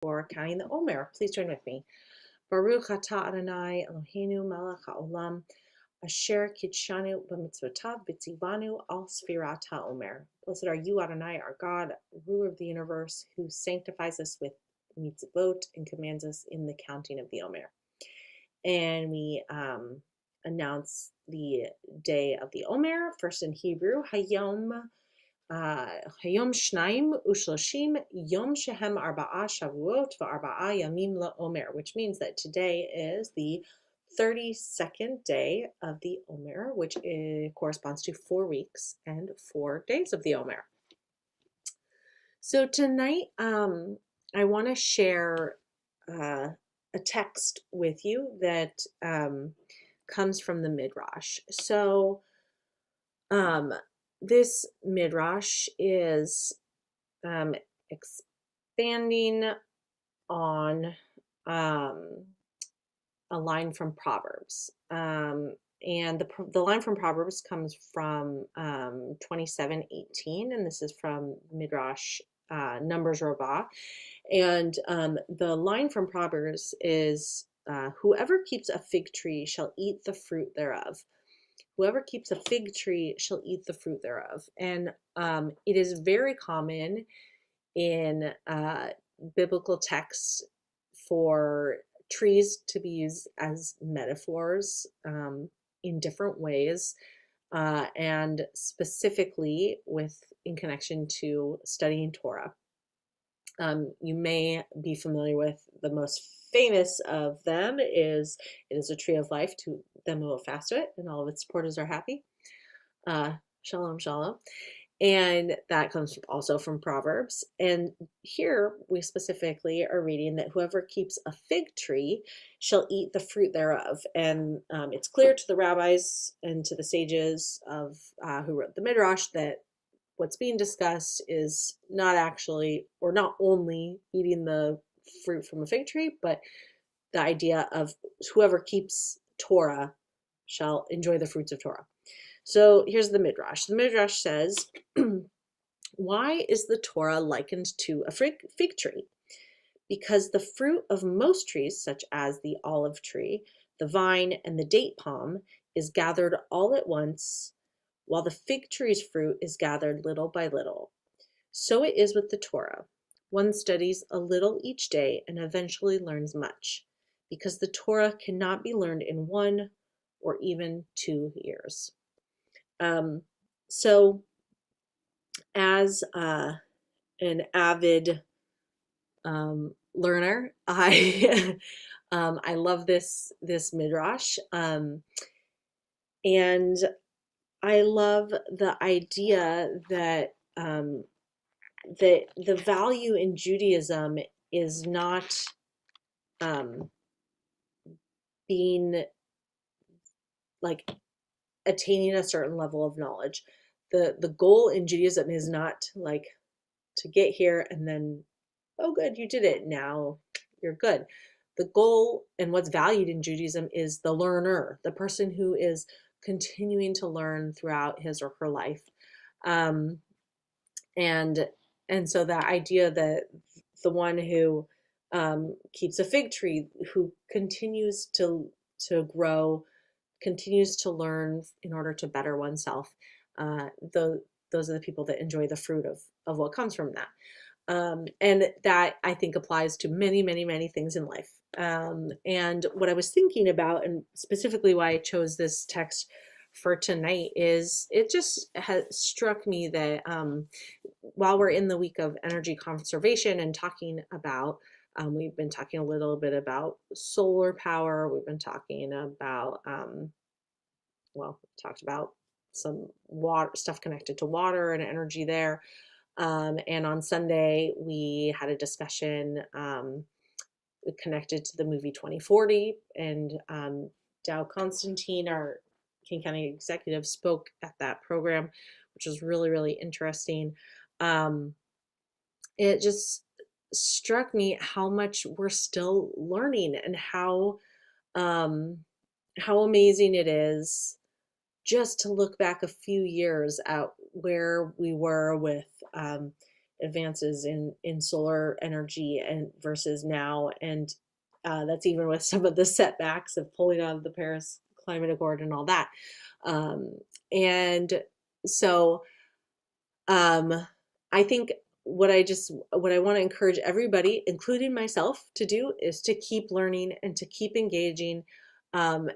for counting the Omer. Please join with me. Baruch atah Adonai Eloheinu melech haolam asher kitshanu b'mitzvotav v'tzivanu al sfirat haomer. Blessed are you, Adonai, our God, ruler of the universe, who sanctifies us with mitzvot and commands us in the counting of the Omer. And we announce the day of the Omer, first in Hebrew, Hayom Shnayim Ushloshim Yom Shehem Arba'a Shavuot VaArba'a Yamim LaOmer, which means that today is the 32nd day of the Omer, which corresponds to 4 weeks and 4 days of the Omer. So tonight, I want to share a text with you that comes from the Midrash. So, this Midrash is expanding on a line from Proverbs. And the line from Proverbs comes from 27:18, and this is from Midrash Numbers Rabbah. And the line from Proverbs is, whoever keeps a fig tree shall eat the fruit thereof. Whoever keeps a fig tree shall eat the fruit thereof. And it is very common in biblical texts for trees to be used as metaphors in different ways, and specifically in connection to studying Torah. You may be familiar with the most famous of them is, it is a tree of life to them who will fast it, and all of its supporters are happy. Shalom, shalom. And that comes also from Proverbs. And here we specifically are reading that whoever keeps a fig tree shall eat the fruit thereof. And it's clear to the rabbis and to the sages of who wrote the Midrash that what's being discussed is not actually, or not only, eating the fruit from a fig tree, but the idea of whoever keeps Torah shall enjoy the fruits of Torah. So here's the Midrash. The Midrash says, why is the Torah likened to a fig tree? Because the fruit of most trees, such as the olive tree, the vine, and the date palm, is gathered all at once, while the fig tree's fruit is gathered little by little. So it is with the Torah. One studies a little each day and eventually learns much, because the Torah cannot be learned in 1 or even 2 years. So as an avid learner, I I love this Midrash, and I love the idea that the value in Judaism is not being like attaining a certain level of knowledge. The goal in Judaism is not like to get here and then, oh good, you did it, now you're good. The goal and what's valued in Judaism is the learner, the person who is continuing to learn throughout his or her life. And so that idea that the one who keeps a fig tree, who continues to grow, continues to learn in order to better oneself, those are the people that enjoy the fruit of what comes from that. And that, I think, applies to many, many, many things in life. And what I was thinking about, and specifically why I chose this text for tonight, is it just has struck me that while we're in the week of energy conservation and talking about, we've been talking a little bit about solar power, we've been talking about, talked about some water stuff connected to water and energy there. And on Sunday, we had a discussion connected to the movie 2040, and Dow Constantine, our King County executive, spoke at that program, which was really, really interesting. It just struck me how much we're still learning, and how amazing it is just to look back a few years at where we were with advances in solar energy and versus now, and that's even with some of the setbacks of pulling out of the Paris Climate Accord and all that. Um, and so um, I think what I want to encourage everybody, including myself, to do is to keep learning and to keep engaging. Um,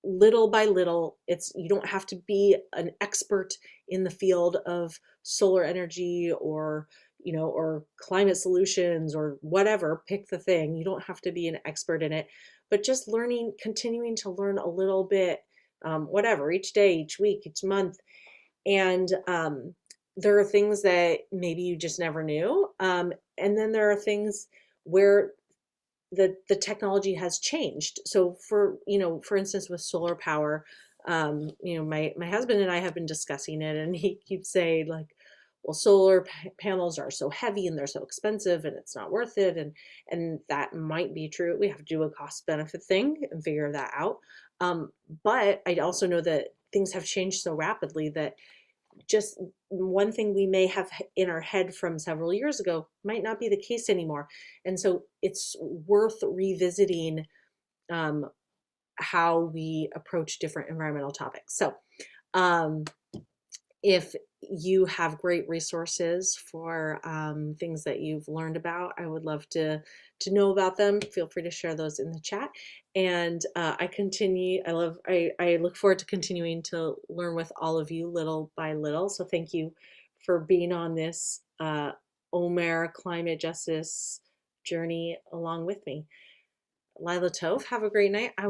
Little by little. It's You don't have to be an expert in the field of solar energy or or climate solutions or whatever. Pick the thing. You don't have to be an expert in it, but just learning, continuing to learn a little bit, whatever, each day, each week, each month. And there are things that maybe you just never knew, and then there are things where the technology has changed. So for instance, with solar power, my husband and I have been discussing it, and he keeps saying like, well, solar panels are so heavy and they're so expensive and it's not worth it. And that might be true. We have to do a cost benefit thing and figure that out. Um, but I also know that things have changed so rapidly that just one thing we may have in our head from several years ago might not be the case anymore. And so it's worth revisiting um, how we approach different environmental topics. So um, if you have great resources for things that you've learned about, I would love to know about them. Feel free to share those in the chat. And I look forward to continuing to learn with all of you little by little. So thank you for being on this Omer climate justice journey along with me. Lila Tove, have a great night. I will